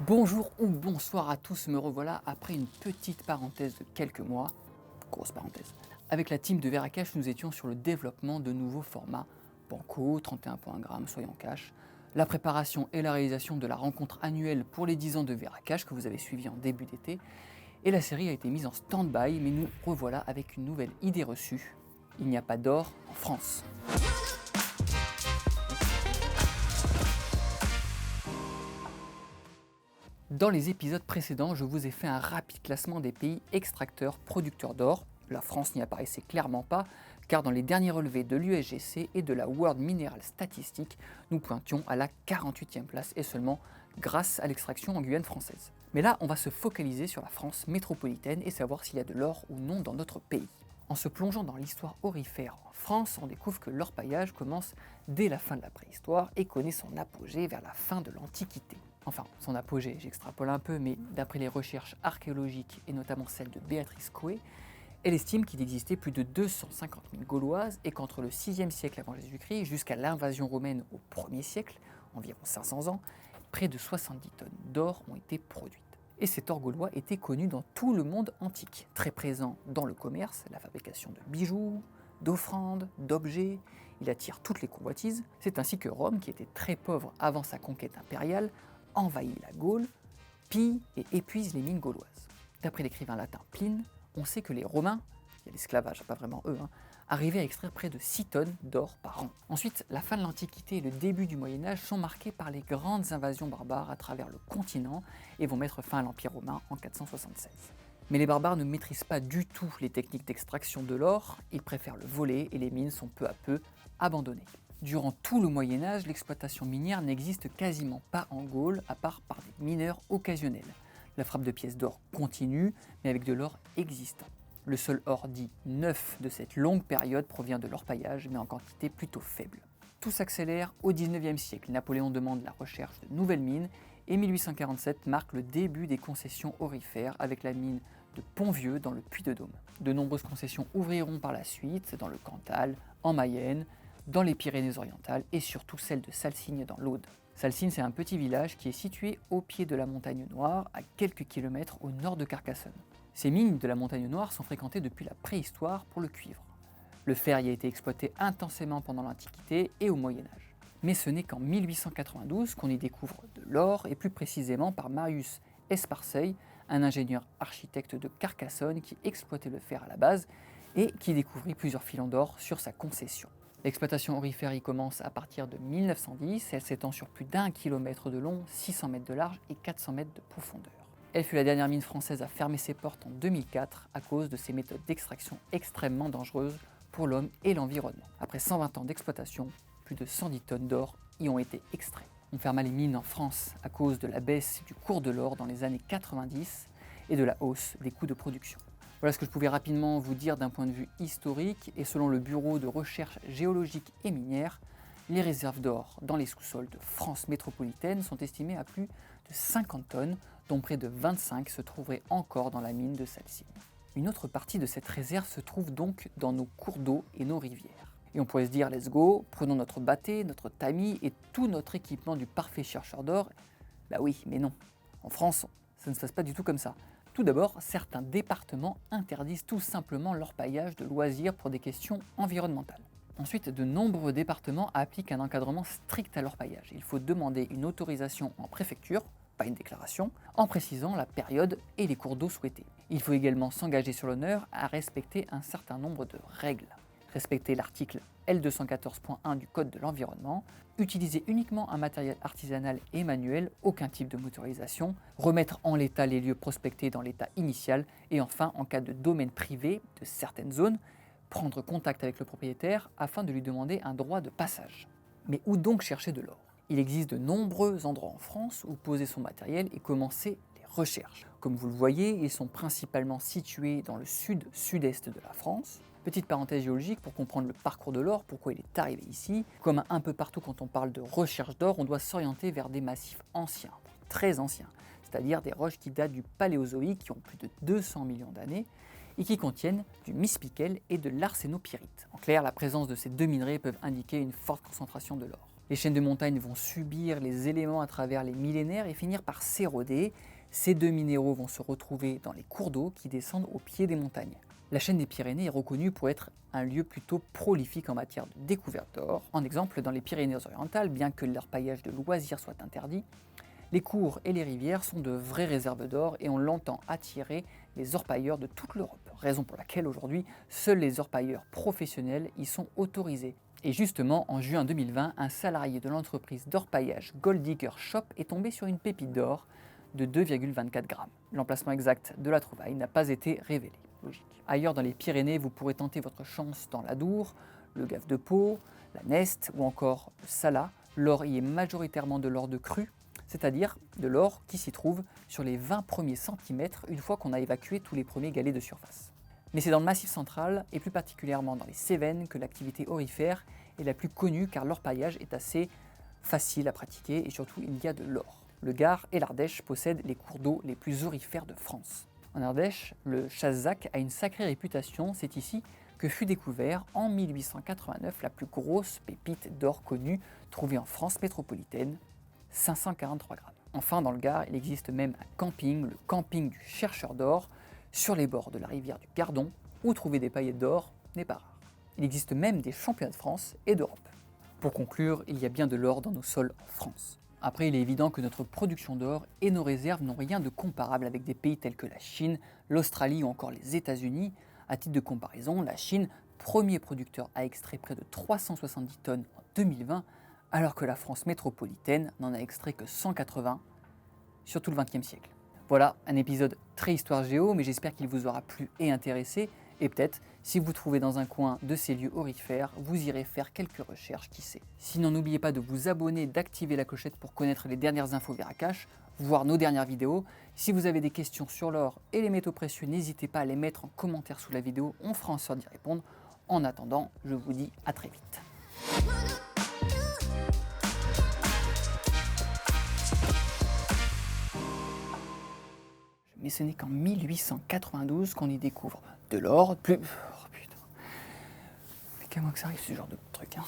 Bonjour ou bonsoir à tous, me revoilà après une petite parenthèse de quelques mois, grosse parenthèse. Avec la team de Veracash, nous étions sur le développement de nouveaux formats, Banco, 31 grammes, soyons cash, la préparation et la réalisation de la rencontre annuelle pour les 10 ans de Veracash que vous avez suivi en début d'été, et la série a été mise en stand-by, mais nous revoilà avec une nouvelle idée reçue, il n'y a pas d'or en France. Dans les épisodes précédents, je vous ai fait un rapide classement des pays extracteurs producteurs d'or. La France n'y apparaissait clairement pas, car dans les derniers relevés de l'USGC et de la World Mineral Statistics, nous pointions à la 48e place et seulement grâce à l'extraction en Guyane française. Mais là, on va se focaliser sur la France métropolitaine et savoir s'il y a de l'or ou non dans notre pays. En se plongeant dans l'histoire aurifère en France, on découvre que l'orpaillage commence dès la fin de la préhistoire et connaît son apogée vers la fin de l'Antiquité. Enfin, son apogée, j'extrapole un peu, mais d'après les recherches archéologiques et notamment celle de Béatrice Coué, elle estime qu'il existait plus de 250 000 Gauloises et qu'entre le 6e siècle avant Jésus-Christ jusqu'à l'invasion romaine au 1er siècle, environ 500 ans, près de 70 tonnes d'or ont été produites. Et cet or gaulois était connu dans tout le monde antique, très présent dans le commerce, la fabrication de bijoux, d'offrandes, d'objets, il attire toutes les convoitises. C'est ainsi que Rome, qui était très pauvre avant sa conquête impériale, envahit la Gaule, pille et épuise les mines gauloises. D'après l'écrivain latin Pline, on sait que les Romains, il y a l'esclavage, pas vraiment eux, arrivaient à extraire près de 6 tonnes d'or par an. Ensuite, la fin de l'Antiquité et le début du Moyen-Âge sont marqués par les grandes invasions barbares à travers le continent et vont mettre fin à l'Empire romain en 476. Mais les barbares ne maîtrisent pas du tout les techniques d'extraction de l'or, ils préfèrent le voler et les mines sont peu à peu abandonnées. Durant tout le Moyen-Âge, l'exploitation minière n'existe quasiment pas en Gaule, à part par des mineurs occasionnels. La frappe de pièces d'or continue, mais avec de l'or existant. Le seul or dit neuf de cette longue période provient de l'orpaillage, mais en quantité plutôt faible. Tout s'accélère au XIXe siècle. Napoléon demande la recherche de nouvelles mines, et 1847 marque le début des concessions aurifères avec la mine de Pont-Vieux dans le Puy-de-Dôme. De nombreuses concessions ouvriront par la suite dans le Cantal, en Mayenne, dans les Pyrénées-Orientales et surtout celle de Salsigne dans l'Aude. Salsigne, c'est un petit village qui est situé au pied de la Montagne Noire, à quelques kilomètres au nord de Carcassonne. Ces mines de la Montagne Noire sont fréquentées depuis la préhistoire pour le cuivre. Le fer y a été exploité intensément pendant l'Antiquité et au Moyen-Âge. Mais ce n'est qu'en 1892 qu'on y découvre de l'or, et plus précisément par Marius Esparceuil, un ingénieur architecte de Carcassonne qui exploitait le fer à la base et qui découvrit plusieurs filons d'or sur sa concession. L'exploitation aurifère y commence à partir de 1910, elle s'étend sur plus d'1 kilomètre de long, 600 mètres de large et 400 mètres de profondeur. Elle fut la dernière mine française à fermer ses portes en 2004 à cause de ses méthodes d'extraction extrêmement dangereuses pour l'homme et l'environnement. Après 120 ans d'exploitation, plus de 110 tonnes d'or y ont été extraites. On ferma les mines en France à cause de la baisse du cours de l'or dans les années 90 et de la hausse des coûts de production. Voilà ce que je pouvais rapidement vous dire d'un point de vue historique, et selon le Bureau de recherche géologique et minière, les réserves d'or dans les sous-sols de France métropolitaine sont estimées à plus de 50 tonnes, dont près de 25 se trouveraient encore dans la mine de Salsigne. Une autre partie de cette réserve se trouve donc dans nos cours d'eau et nos rivières. Et on pourrait se dire, let's go, prenons notre bâté, notre tamis et tout notre équipement du parfait chercheur d'or. Bah oui, mais non. En France, ça ne se passe pas du tout comme ça. Tout d'abord, certains départements interdisent tout simplement l'orpaillage de loisirs pour des questions environnementales. Ensuite, de nombreux départements appliquent un encadrement strict à l'orpaillage. Il faut demander une autorisation en préfecture, pas une déclaration, en précisant la période et les cours d'eau souhaités. Il faut également s'engager sur l'honneur à respecter un certain nombre de règles. Respecter l'article L214.1 du Code de l'environnement, utiliser uniquement un matériel artisanal et manuel, aucun type de motorisation, remettre en l'état les lieux prospectés dans l'état initial, et enfin, en cas de domaine privé de certaines zones, prendre contact avec le propriétaire afin de lui demander un droit de passage. Mais où donc chercher de l'or ? Il existe de nombreux endroits en France où poser son matériel et commencer les recherches. Comme vous le voyez, ils sont principalement situés dans le sud-sud-est de la France. Petite parenthèse géologique pour comprendre le parcours de l'or, pourquoi il est arrivé ici. Comme un peu partout quand on parle de recherche d'or, on doit s'orienter vers des massifs anciens, très anciens, c'est-à-dire des roches qui datent du Paléozoïque, qui ont plus de 200 millions d'années, et qui contiennent du mispickel et de l'arsénopyrite. En clair, la présence de ces deux minerais peuvent indiquer une forte concentration de l'or. Les chaînes de montagne vont subir les éléments à travers les millénaires et finir par s'éroder. Ces deux minéraux vont se retrouver dans les cours d'eau qui descendent au pied des montagnes. La chaîne des Pyrénées est reconnue pour être un lieu plutôt prolifique en matière de découverte d'or. En exemple, dans les Pyrénées-Orientales, bien que leur paillage de loisirs soit interdit, les cours et les rivières sont de vraies réserves d'or et ont longtemps attiré les orpailleurs de toute l'Europe, raison pour laquelle aujourd'hui, seuls les orpailleurs professionnels y sont autorisés. Et justement, en juin 2020, un salarié de l'entreprise d'orpaillage Gold Digger Shop est tombé sur une pépite d'or de 2,24 grammes. L'emplacement exact de la trouvaille n'a pas été révélé. Logique. Ailleurs dans les Pyrénées, vous pourrez tenter votre chance dans l'Adour, le Gave de Pau, la Neste ou encore le Salat. L'or y est majoritairement de l'or de cru, c'est-à-dire de l'or qui s'y trouve sur les 20 premiers centimètres une fois qu'on a évacué tous les premiers galets de surface. Mais c'est dans le Massif central, et plus particulièrement dans les Cévennes, que l'activité aurifère est la plus connue car l'orpaillage est assez facile à pratiquer et surtout il y a de l'or. Le Gard et l'Ardèche possèdent les cours d'eau les plus aurifères de France. En Ardèche, le Chassac a une sacrée réputation, c'est ici que fut découvert en 1889 la plus grosse pépite d'or connue trouvée en France métropolitaine, 543 grammes. Enfin, dans le Gard, il existe même un camping, le camping du chercheur d'or, sur les bords de la rivière du Gardon, où trouver des paillettes d'or n'est pas rare. Il existe même des championnats de France et d'Europe. Pour conclure, il y a bien de l'or dans nos sols en France. Après, il est évident que notre production d'or et nos réserves n'ont rien de comparable avec des pays tels que la Chine, l'Australie ou encore les États-Unis. À titre de comparaison, la Chine, premier producteur, a extrait près de 370 tonnes en 2020, alors que la France métropolitaine n'en a extrait que 180 sur tout le XXe siècle. Voilà, un épisode très histoire géo, mais j'espère qu'il vous aura plu et intéressé. Et peut-être, si vous trouvez dans un coin de ces lieux aurifères, vous irez faire quelques recherches, qui sait. Sinon, n'oubliez pas de vous abonner, d'activer la clochette pour connaître les dernières infos Veracash, voir nos dernières vidéos. Si vous avez des questions sur l'or et les métaux précieux, n'hésitez pas à les mettre en commentaire sous la vidéo, on fera en sorte d'y répondre. En attendant, je vous dis à très vite. Mais ce n'est qu'en 1892 qu'on y découvre de l'or, plus... Oh putain. Mais qu'à moi que ça arrive ce genre de truc, hein.